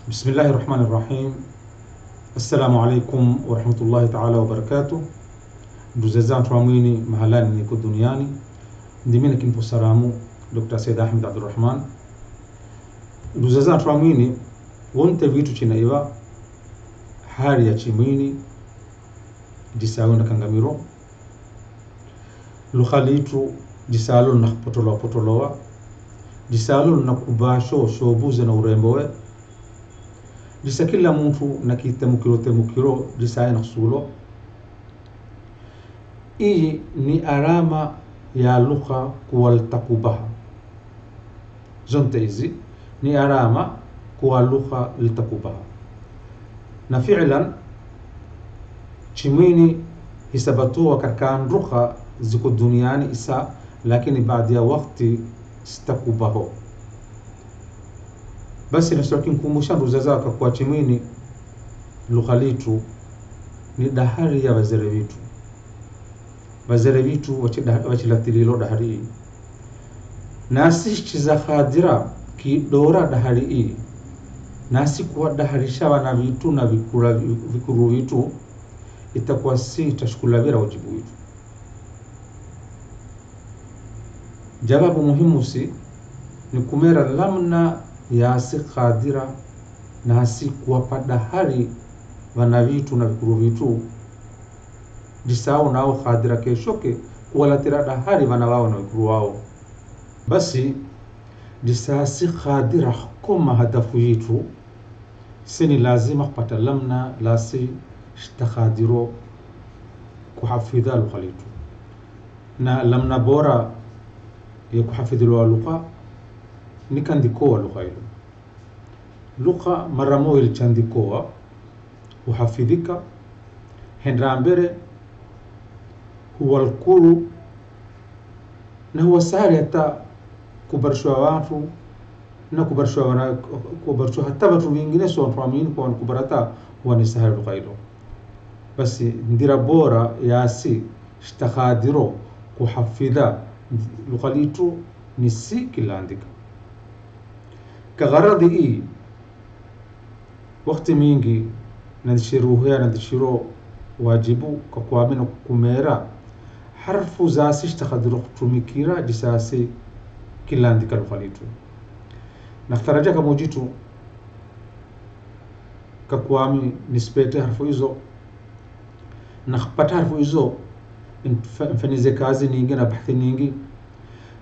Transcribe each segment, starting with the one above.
Bismillahirrahmanirrahim. Assalamu alaikum wa rahmatullahi ta'ala wa barakatuh. Ndugu zangu mwini mahalani niko duniani, ndimine kimpo salamu Dr. Said Ahmed Abdurrahman. Ndugu zangu mwini wonte vitu chinaiwa hali ya chimwini disawo na kangamiro lukhalitu disalo na potolowa disalo na kubasho shobuze na urembowe disa kila mtu na temukiro disa na sulo. Hii ni alama ya lugha kuwaltakubaha. Zonte hizi ni alama kwa lugha litakubaha, na fi'lan chimwini hisabatuwa katika lugha ziko duniani isa, lakini baada ya wakati stakubaho. Basi nashtaki nkumbusha ndugu zaka kwa chimwini lugha letu ni dahari ya wazere vitu wachilatililo dahari nasi chiza khadira ki dora dahari hii nasi kuwa daharisha wana vitu na vikuru vitu itakuwa si tashkulavira wajibu vitu. Jawabu muhimu si ni kumera lamna yasi khadira nasi kuwa padahari wana vitu na vikuru vitu disao nao khadira keshoke kuwalatira dahari wana wao na vikuru wao. Basi disasi khadira koma hadafu yitu sini lazima kupata lamna lasi shtakhadiro kuhafidha lugha letu, na lamna bora ya kuhafidhi lugha ni kandikoa lugha hilo. Lugha mara moja ilichandikoa uhafidhika hendra mbere huwa alkuru na huwa sahari hata kubarishwa watu na kubarishwa hata watu wengine so watuamini kwa kubarata huwa ni sahari lugha hilo. Basi ndira bora yasi shtakhadiro kuhafidha lugha letu ni si kila andika kagharadi hii wakati mingi nadishiro wajibu kwa kuamini kumera harfu zasi shtakhadiro kutumikira disasi kila andika lugha letu. Nakhtaraja kama ujitu kwa kuamini nispete harfu hizo na kupata harfu hizo mfanize kazi nyingi na bahthi nyingi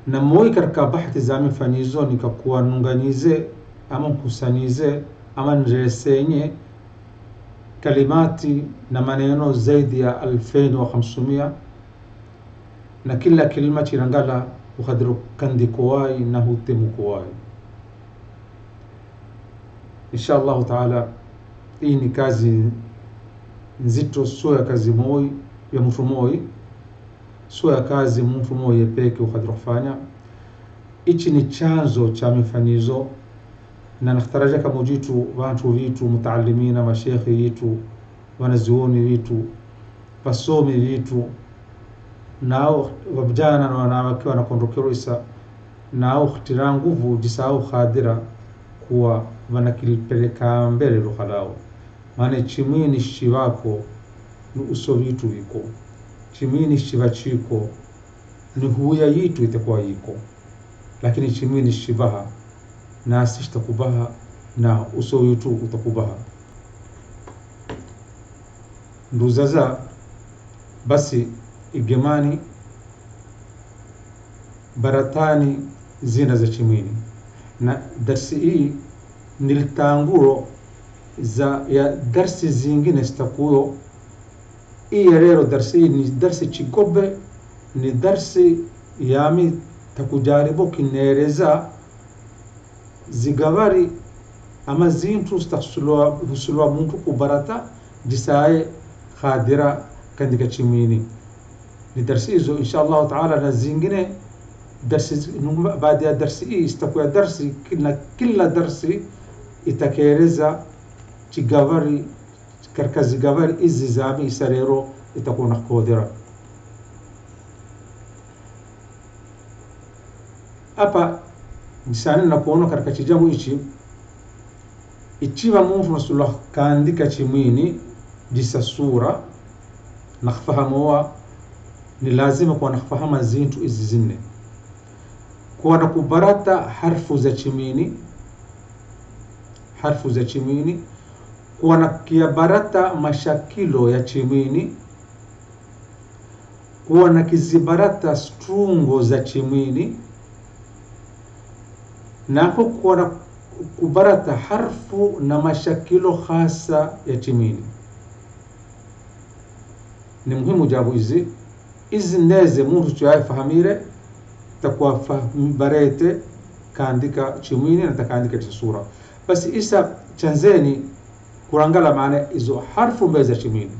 na moi katika bahthi za mfanyizo nikakuwa nunganize ama kusanize ama nresenye kalimati na maneno zaidi ya 2500 na kila kilima chirangala ukhadiru kandikuwai na hutemukuwai. Inshallah taala hii ni kazi nzito, sio ya kazi moi ya mtu moi, sio ya kazi mtu moi peke ukhadiru kufanya. Ichi ni chanzo cha mifanyizo na nakhtaraja kama ujitu watu vitu mutaallimina mashekhi vitu wanazuoni vitu wasomi vitu nao wabjana na wanawake wanakondokero isa nao khitira nguvu jisao khadira kuwa wanakilipeleka mbele lugha lao. Maana chimwini shivako ni uso vitu viko, chimwini shivachiko ni huya yitu itakuwa yiko, lakini chimwini shivaha na asishtakubaha na uso vitu utakubaha. Nduzaza basi igemani baratani zina za chimwini na darsi hii nilitanguro za ya darsi zingine stakuyo. Hii leo darsi ni darsi chigobe, ni darsi yami takujaribu kinereza zigavari ama zintu stakhsulwa muntu kubarata disaye khadira kandika chimwini. Ni darsi hizo inshallah taala na zingine darsi baada ya darsi hii istakuwa darsi kila darsi itakereza chigavari karkazi gavari izi zami isarero itakuwa kodira. Hapa nisani na kuona katika chijamu hichi ichiwa muntu masulah kaandika chimini jisa sura nafahamuwa ni lazima kwa nafahama zintu izi zinne kwa nakubarata harfu za chimini kwa nakiabarata mashakilo ya chimini kwa nakizibarata strungo za chimini nako kwa kubarata harfu na mashakilo khasa ya chimini. Ni muhimu jabu izi ndeze muntu chuaye fahamire takuwa barete kaandika chimini na takaandika chisura. Basi isa chanzeni kurangala maana izo harfu mbeza chimini.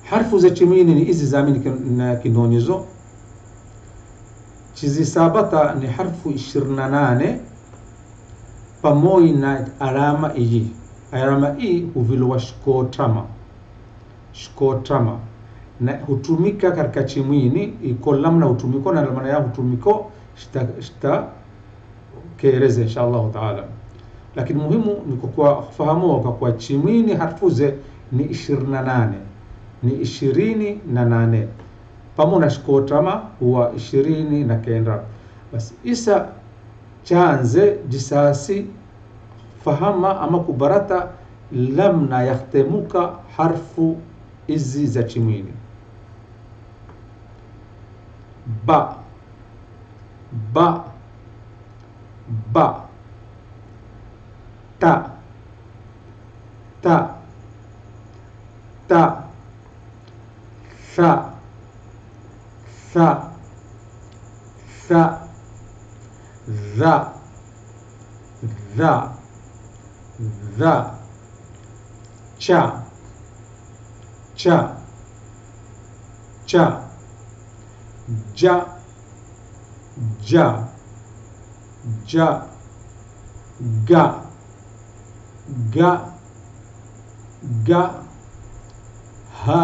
Harfu za chimini ni izi zamini na kinonyezo. Chizisabata ni harfu 28 pamoja na alama iyi. Alama hii huviluwa shkotama na hutumika katika chimini ikolamna hutumiko na alama ya hutumiko shita kereze inshallah taala. Lakini muhimu ni kwa fahamu kwa chimini harfuze ni 28 ni 28 pamoja na shkotama huwa 29. Basi isa chanze jisasi fahama ama kubarata lamna yahtemuka harfu izi za chimini. Ba ta tha cha ga ha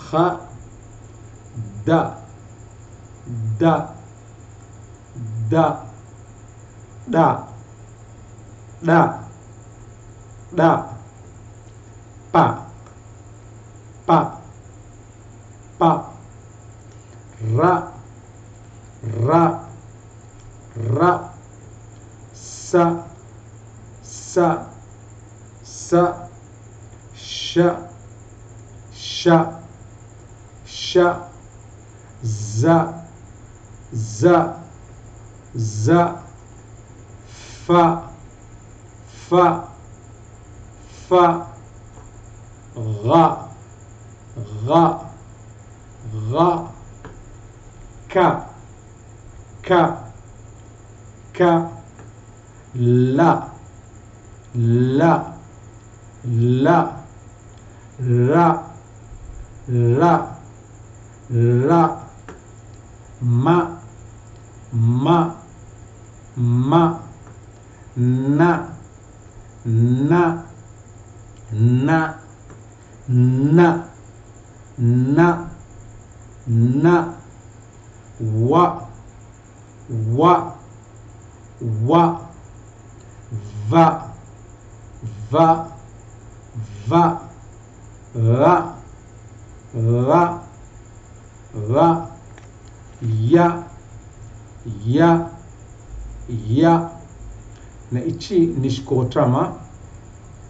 kha da pa ra sa sha za fa gha ka la ma na wa va ra ya na ichi nishkotama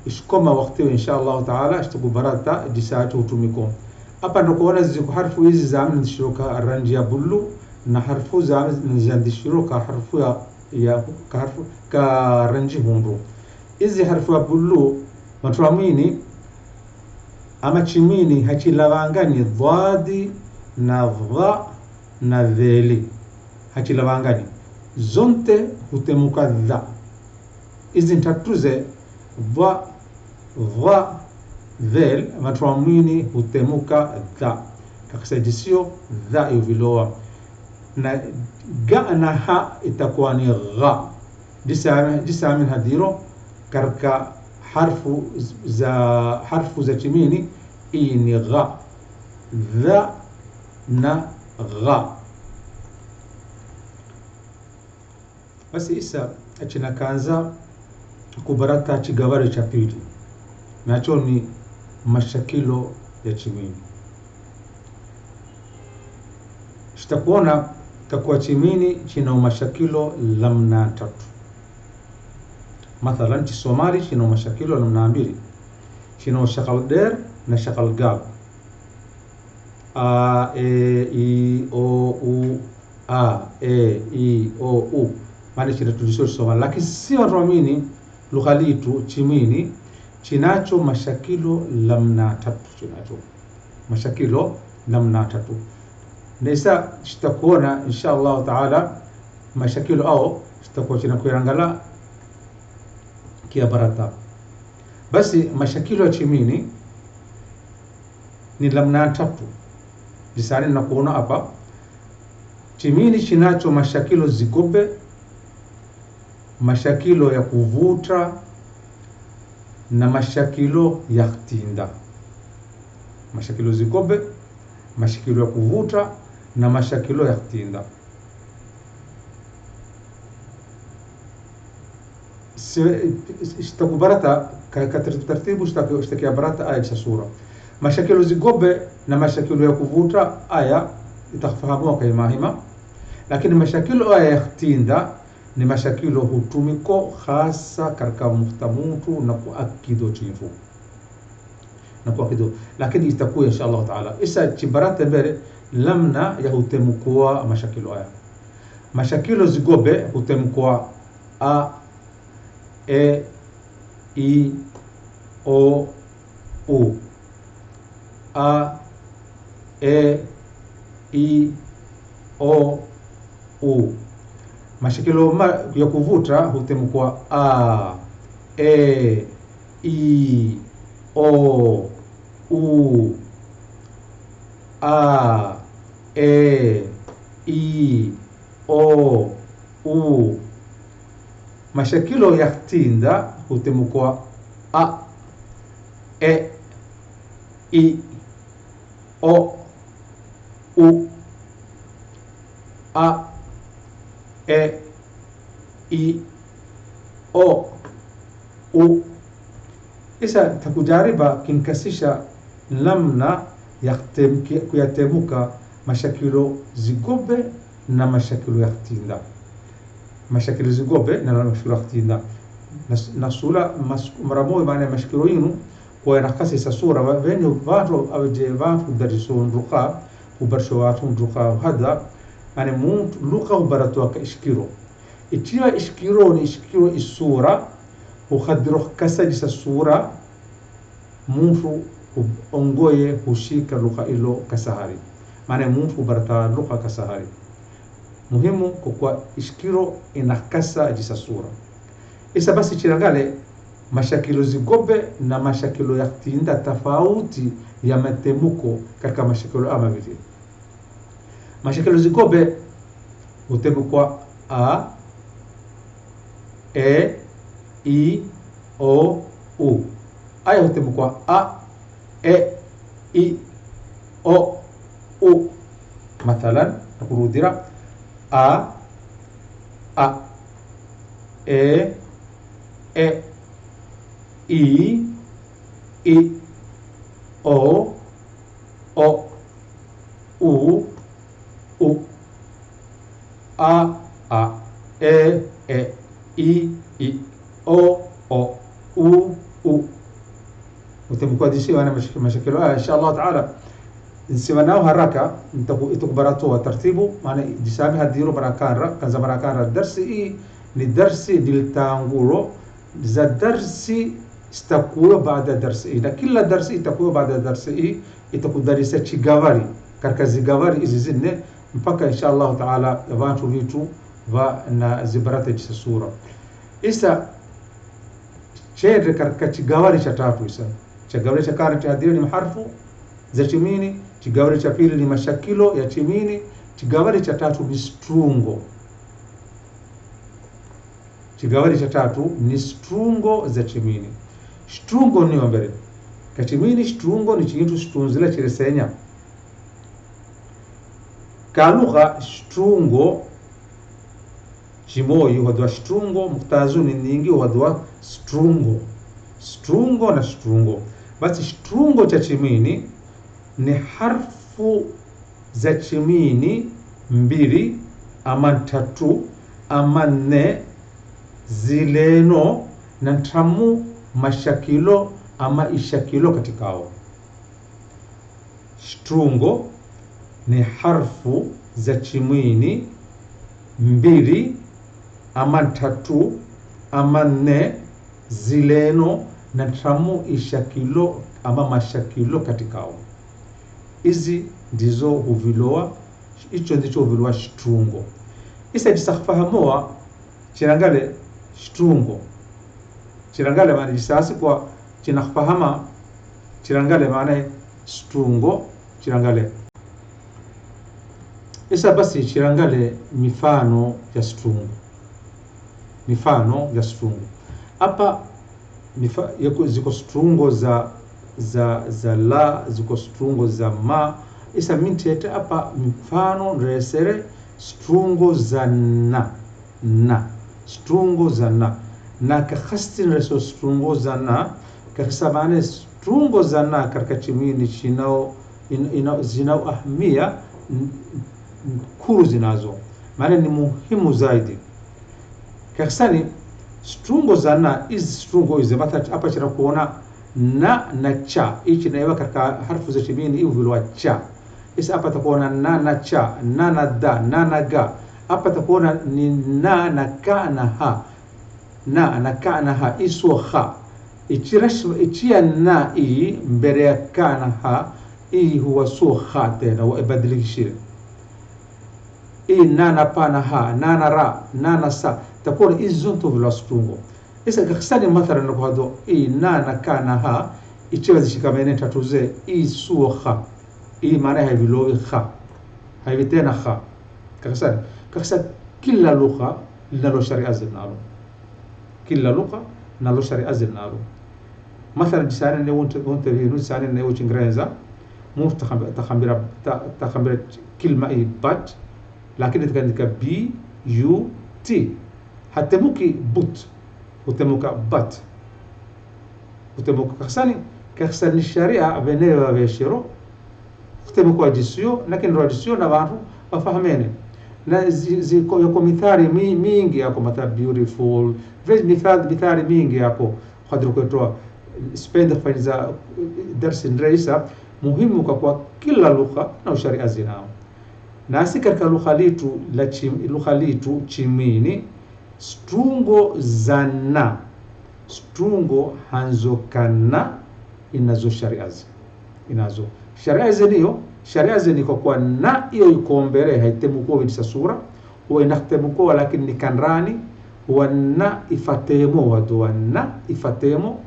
ishkoma wakati inshallah taala ishtukubarata jisaatu hutumiko. Hapa ndo kuona ziko harfu hizi za amnishiroka rangi ya bulu na harfu za amnishiroka harfu ya harfu ka rangi hundu. Hizi harfu ya bulu matuamini ama chimini hachilawangani dhadi na dha na dheli hachilawangani zonte hutemuka dha. Hizi ntatuze dha dhel matuamini hutemuka dha kakisajisio dha yuviloa na ga na ha itakuwa ni gha disa min hadiro harfu za chimini hii ni gha dha na gha. Basi isa achina kanza kubarata chigawari cha pili, nacho ni mashakilo ya chimini. Shitakuona takuwa chimini china mashakilo lamna tatu. Mathalan Somali china mashakilo lamna mbili, china shakal der na shakal gab, a e i o u, a e i o u, maana china tulisho Somali. Lakini si waamini lugha letu chimini chinacho mashakilo lamna tatu, chinacho mashakilo lamna tatu. Nisa shitakuona insha Allah taala mashakilo au shitakuwa china kuirangala kia barata. Basi mashakilo ya chimini ni lamna tatu. Jisani na kuona hapa chimini chinacho mashakilo zigobe, mashakilo ya kuvuta na mashakilo ya khtinda. Mashakilo zigobe, mashakilo ya kuvuta na mashakilo ya khtinda. Shtakubarata taratibu shtakia barata aya cha sura. Mashakilo zigobe na mashakilo ya kuvuta aya itafahamua kwa mahima, lakini mashakilo aya ya khtinda ni mashakilo hutumiko hasa katika muhtamutu na kuakido chifu na kuakido, lakini itakuwa insha Allah taala isa chibarata mbele lamna ya hutemukua mashakilo aya. Mashakilo zigobe hutemukua a e i o u, a e i o u. Mashakilo ya kuvuta hutemukua a e i o u, a e i o u. Mashakilo ya khtinda hutemukua a e i o u, a e i o u. Isa takujariba kinkasisha lamna kuyatemuka mashakilo zigobe na mashakilo ya khtinda. Mashakilo zigobe na mashakilo ya khtinda nasula maramoja maana mashakilo yinu kwa nakasisa sura wenye watu aje watu darisun ruqa ubarsho watu ruqa hada yani muntu luqa ubaratu ka ishkiro ikiwa ishkiro ni ishkiro isura ukhadiro kasajisa sura muntu ongoye hushika luqa ilo kasahari, maana muntu ubarata luqa kasahari muhimu kwa ishkiro inakasa jisa sura. Isa basi chirangale mashakilo zigobe na mashakilo ya khtinda tofauti ya matemuko katika mashakilo ama vile. Mashakilo zigobe hutemukwa a e i o u. Aya hutemukwa a e i o u. Mathalan nakurudira a e i o u a e i o u. Utemukwa disi wana mashakilo aya insha Allah taala nsiwanao haraka itukbarato wa tartibu, maana jisami hadiru barakanra kanza barakanra darsi ni darsi diltangulo za darsi istakuwa baada darsi na kila darsi itakuwa baada darsi itakudarisa chigawari katika zigawari hizi zinne mpaka insha Allah taala vantu vitu va na zibarata jisa sura. Isa chere katika chigawari cha tatu. Isa chigawari cha kwanza cha hadiru ni maharfu za chimini, chigawari cha pili ni mashakilo ya chimini, chigawari cha tatu ni strungo. Chigawari cha tatu ni strungo za chimini. Strungo ni wambere kachimini, strungo ni chintu strunzila chiresenya kalugha shtrungo chimoi wadwa shtrungo muktazuni nyingi wadwa strungo na shtrungo. Basi shtrungo cha chimini ni harfu za chimini mbili ama tatu ama nne zileno na ntamu mashakilo ama ishakilo katikao. Shtrungo ni harfu za chimini mbili ama tatu ama nne zileno na ntamu ishakilo ama mashakilo katikao. Hizi ndizo huviloa, hicho ndicho huviloa shtrungo. Isa jisafahamoa chirangale shtrungo. Chirangale maana jisasi kwa chinafahama chirangale maana shtrungo chirangale. Isa basi chirangale mifano ya shtrungo. Mifano ya shtrungo. Hapa ziko shtrungo za la, ziko shtrungo za ma. Isa mintete hapa mifano resere shtrungo za na shtrungo za na kakhastin reso shtrungo za na kakisabane shtrungo za na katika chimini zinao ahmia kuru zinazo maana ni muhimu zaidi. Kakisani shtrungo za na hizi shtrungo hizi hapa chira kuona na cha hichi naiwa katika harfu za chimini hivi vilwa cha. Isa hapa takuona na cha, na da, na ga. Hapa takuona ni na ka na ha. Na ka na ha iso ha. Ichia na mbele ya ka na ha huwa so ha tena wa ibadilishire. Na pa na ha, na ra, na sa. Takuona izunto vila shtrungo. Isa kakisani mathala na kuhado na ka na ha ichiwa zishikamene tatuze iso ha. Maana haiviloi kha, haivitena kha. Kakisani kila lugha linalo sharia zinalo. Kila lugha linalo sharia zinalo. Mathala jisani ne wonte vinu jisani ne Uchingereza mu takhambira kilma but lakini tukandika but. Hatemuki but, utemuka but. Utemuka kakisani sharia venewa veshiro kutemu kwa jisio, lakini rajisio na watu wafahamene. Na ziko yako mithali mingi yako mata beautiful, vile mithali mingi yako khadru kutoa spend kufanya darsi nreisa muhimu kwa kila lugha na sharia zinao. Na si katika lugha letu chimini strungo zana strungo hanzokana inazo shariazi inazo shariazi niyo shariazi ni kwa na hiyo iko mbele haitemuko bila sura huwa inatemuko lakini ni kanrani huwa na ifatemo wadwa na ifatemo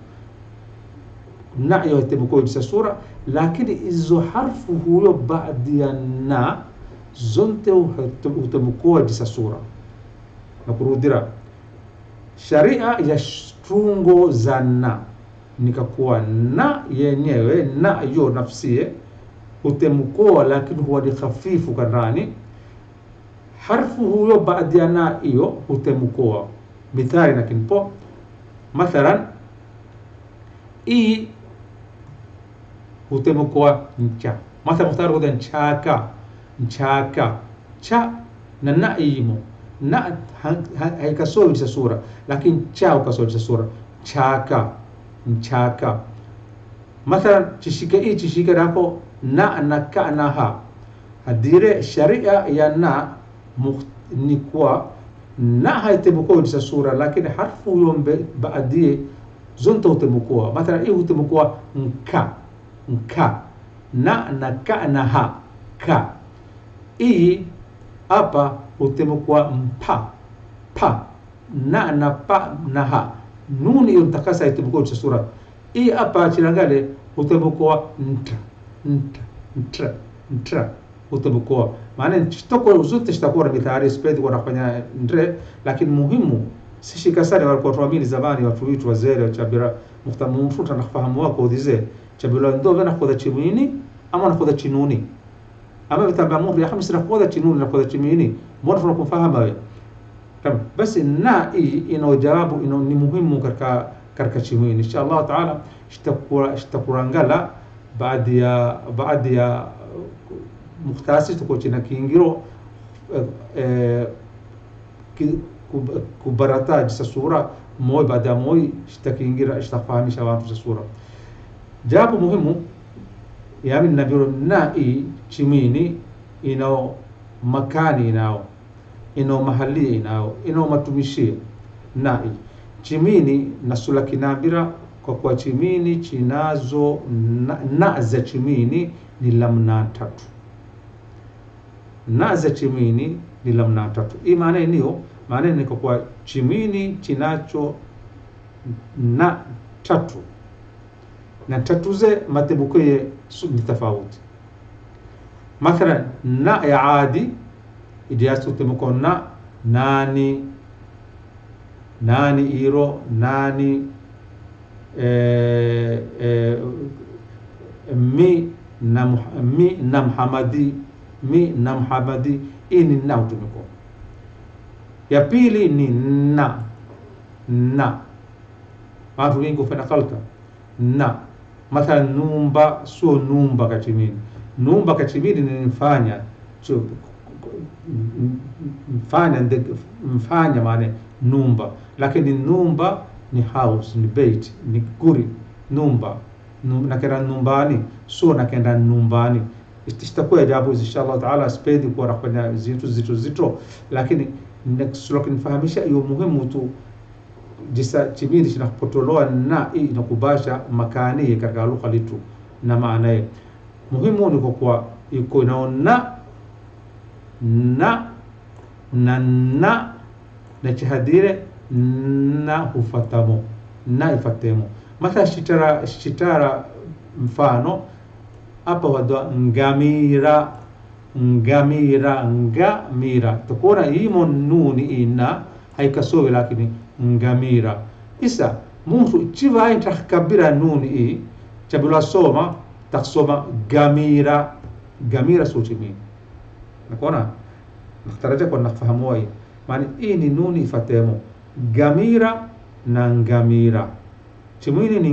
na hiyo haitemuko bila sura lakini hizo harfu huyo baadhi ya na zonte utemuko bila sura. Na kurudira sharia ya strungo za na nikakuwa na yenyewe na hiyo nafsie utemukoa lakini huwa ni hafifu kanani harfu huyo baadhi ya na hiyo utemukoa mithali na kinpo mathalan utemukoa ncha mathalan mustari huwa nchaka cha na imo na haikasowi cha sura lakini cha ukasowi cha sura chaka mathalan chishike hapo na ka na ha hadire sharia ya na ni kwa na haitemukoa cha sura lakini harfu yombe baadie zonto utemukoa mathalan utemukoa nka na ka na ha ka hapa utemukoa pa na pa na ha nuni yontakasa itemukoa cha sura hapa chirangale utemukoa ntra utemukoa maana chitoko zote zitakuwa mithali spedi wanafanya ndre lakini muhimu sishika sana walikuwa tuamini zamani watu wetu wazee chabira mfuta na fahamu wako dize chabira ndo vena kwa chimini ama na kwa chinuni ama vitamba mtu ya khamsi rakoda chinuni rakoda chimini mbona tunakufahamu wewe basi na ina jawabu ina ni muhimu katika chimini inshallah taala shtakurangala baadhi ya mukhtasar tuko china kiingiro kubarata sa sura moy baada moy shtakiingira shtafahamisha watu sa sura jawabu muhimu yani nabiro na chimini ina makani ina mahali ina matumishi na chimini nasula kinabira kwa chimini chinazo na za chimini ni lamna tatu na za chimini ni lamna tatu hii maana ni kwa chimini chinacho na tatu na tatu ze matebuko ye ni tofauti mathalan na ya adi idiasu temuko na nani iro nani mi na Muhammadi ini na utumiko ya pili ni na watu wengi hufanya kalka na mathalan numba sio numba kachimini ni mfanya maana numba lakini numba ni house ni bait ni guri numba nakenda numbani sio nakenda numbani istishtakuwa jawabu inshallah taala spedi kwa rafanya zito lakini nifahamisha hiyo muhimu tu jisa chimini tunapotoloa na inakubasha makani katika lugha letu na maana muhimu ni kwa iko na chihadire na hufatamo na ifatemo matha shitara mfano hapa wadwa ngamira tukona himo nuni ina haikasowe lakini ngamira isa mtu chiva intakabira nuni chabula soma taksoma gamira sochimi nakona nakhtaraja kwa nafahamu wai maana hii ni nuni ifatemo gamira na ngamira chimwini ni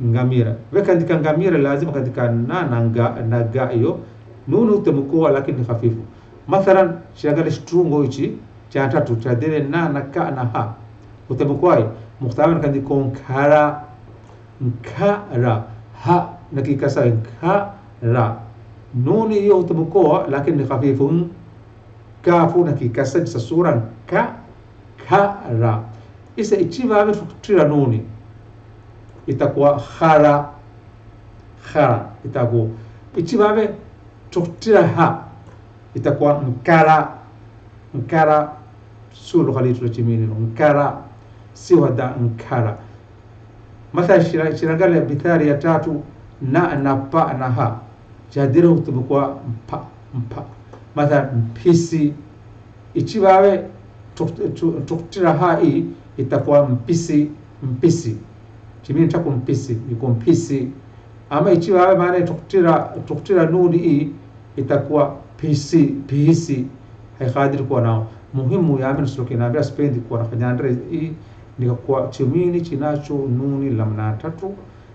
ngamira weka andika ngamira lazima katika na ga hiyo nuni utemkoa lakini hafifu mathalan shagala strungo hichi cha tatu cha dile na ka na ha utemkoa muhtaman kandiko nkara ha nakikasa nkara nuni hiyo utemkoa lakini hafifu kafu nakikasa sa sura kara isa ichiva tira nuni itakuwa khara itakuwa ichivabe tuktira ha itakuwa nkara sulu khalitu chimini nkara si wada nkara mathalan shirangale bithari ya tatu na pa na ha jadira utakuwa mpa mathalan mpisi ichivabe tuktira ha itakuwa mpisi chimini chako mpisi yuko mpisi ama ichiwa maana tuktira nuni itakuwa pisi haikadiri kuwa nao muhimu ya amini suloki naambia spendi kuwa nafanya andre ni kwa chimini chinacho nuni lamna tatu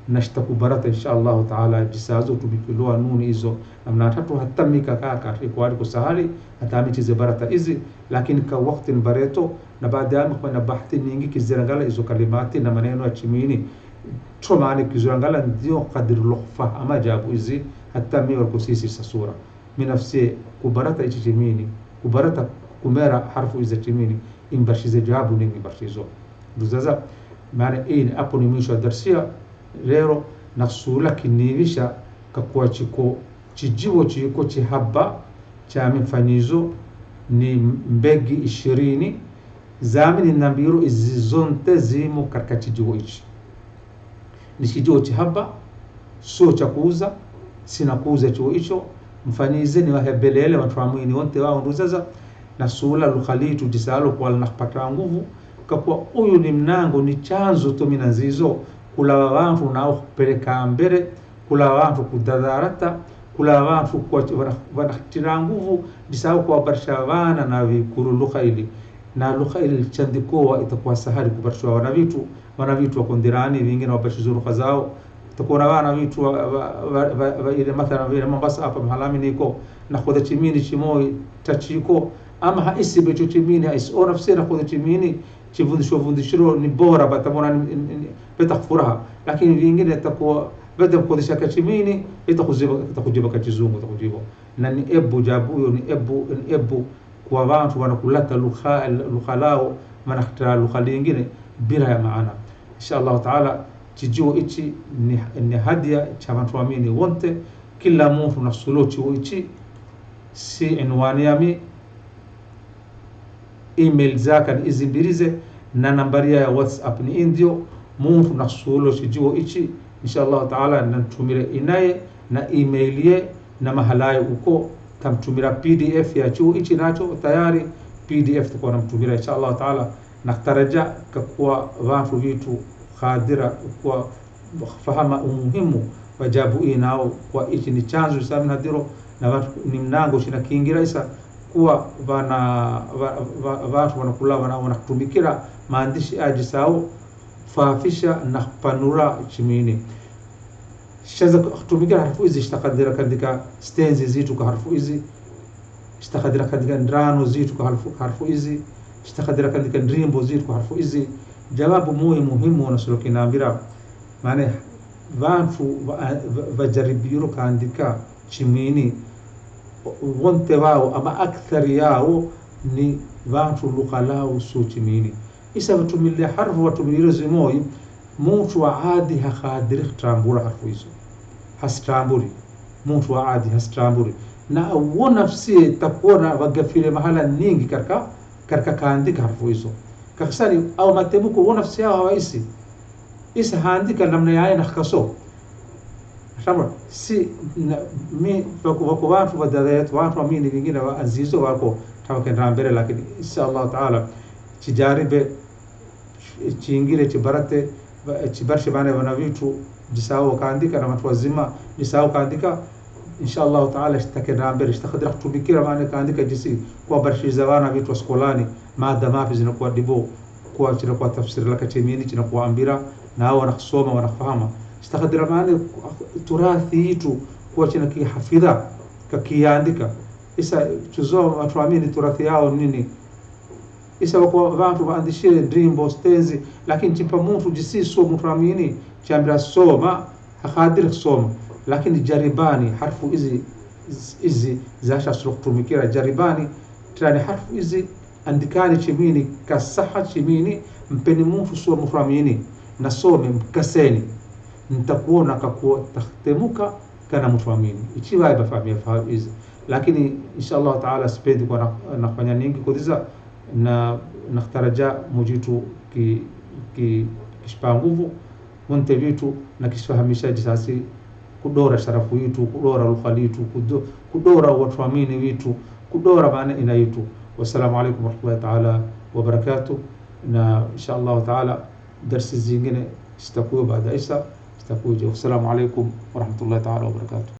na shtakubarata inshallah taala jisazo tubikilua nuni hizo lamna tatu hatamika kaka kwa kusahali hatamichi zibarata hizi lakini kwa wakati bareto na baadaye kwa bahati nyingi kizirangala hizo kalimati na maneno ya chimini tumani kizirangala ndio kadri lughfa ama jabu hizi hata mimi kusisi sura minafsi kubarata hichi chimini kubarata kumera harfu hizo chimini imbashize jawabu nyingi bashizo duzaza maana hapo ni mwisho wa darsia leo nasula kinivisha kwa chiko chijiwo chiko chihaba cha mfanyizo ni mbegi 20 zamini nambiro izizonte zimo katika chijiwo hichi ni chijiwo chihaba sio cha kuuza sina kuuza chuo hicho mfanyize ni wahebelele watuamini wote wao nduzaza nasula lukhalitu jisalo kwa nakupata nguvu kwa huyu ni mnango ni chanzo to minanzizo kula watu nao kupeleka mbele kula watu kudadarata kula watu kwa wanatira nguvu disao kwa barsha wana na vikuru lugha ili na lugha ili chandikoa itakuwa sahali kubarshwa wana vitu wakondirani vingine wabashizu lugha zao itakuwa wana vitu ile mathalan vile Mombasa hapa mahalami niko na khoda chimini chimoi tachiko ama haisi becho chimini haisi ona fsira khoda chimini chivundishiro ni bora batamona betakfuraha lakini vingine itakuwa bada kodisha kachimini itakujiba kachizungu itakujiba na ni ebu jabu ni ebu kwa watu wanakulata lugha lao manakhtara lugha nyingine bila ya maana inshallah taala chijuo ichi ni hadia cha watu waamini wote kila mtu na suluchi ichi si inwani yami email zaka ni izimbirize na nambari ya WhatsApp ni indio mtu na suluchi chijuo ichi inshallah taala nantumire inaye na email ye na mahalaye uko tamtumira PDF ya chuo ichi nacho tayari PDF tuko namtumira inshallah taala nakhtaraja kwa watu vitu khadira kwa fahama umuhimu wajabu inao kwa ichi ni chanzo sana nadiro na watu ni mnango shina kiingira isa kuwa watu wanakula wanakutumikira maandishi ajisao fafisha na panura chimini shaza kutumikira harfu hizi ishtakadira kandika stenzi zitu kwa harfu hizi ishtakadira kandika ndrano zitu kwa harfu hizi ishtakadira kandika ndrimbo zitu kwa harfu hizi jawabu muhimu wanasuluki naambira maana watu wajaribiro kaandika chimini wonte wao ama akthari yao ni watu lugha lao su chimini isa watumile harfu watumile zimoi mtu aadi hakadiri trambura harfu hizo hastramburi mtu aadi hastramburi na nafsi takuona wagafile mahala nyingi karka kaandika harfu hizo kakisari au matemuko nafsi yao hawaisi isa haandika namna yake na kaso kama si mi wako watu wadadayat watu waamini wengine wa azizo wako tawakenda mbele lakini inshallah taala chijaribe chiingire chibarate chibarshe bana wana vitu jisao kaandika na watu wazima jisao kaandika inshallah taala ishtakenda mbele ishtakadira kutumikira maana kaandika jisi kwa barshiza wana vitu skolani maadama hizi zinakuwa dibo kwa chira kwa tafsiri laka chemini china kuambira na hao wanasoma wanafahamu istakadira maana turathi yetu kwa china kihafidha kakiandika isa tuzo watu waamini turathi yao nini isa wako watu waandishie dream stenzi lakini chimpa mtu jisiso mtu waamini chambira soma hakadir soma lakini jaribani harfu hizi zasha struktumikira jaribani tani harfu hizi andikani chimini kasaha chimini mpeni mtu sio mtu waamini nasome mkaseni nitakuona kakuwa tahtemuka kana mtuamini ichiwa ibafahamia fahamu hizi lakini inshallah taala sipendi kwa nafanya nyingi kudiza na nakhtaraja mujitu kishpa nguvu monte vitu na kishfahamisha jisasi kudora sharafu yetu kudora lugha yetu kudora watu waamini vitu kudora maana ina yetu wassalamu alaykum warahmatullahi taala wabarakatuh na inshallah taala درس zingine zitakuwa baada isa zitakuja. Assalamu alaykum warahmatullahi ta'ala wabarakatuh.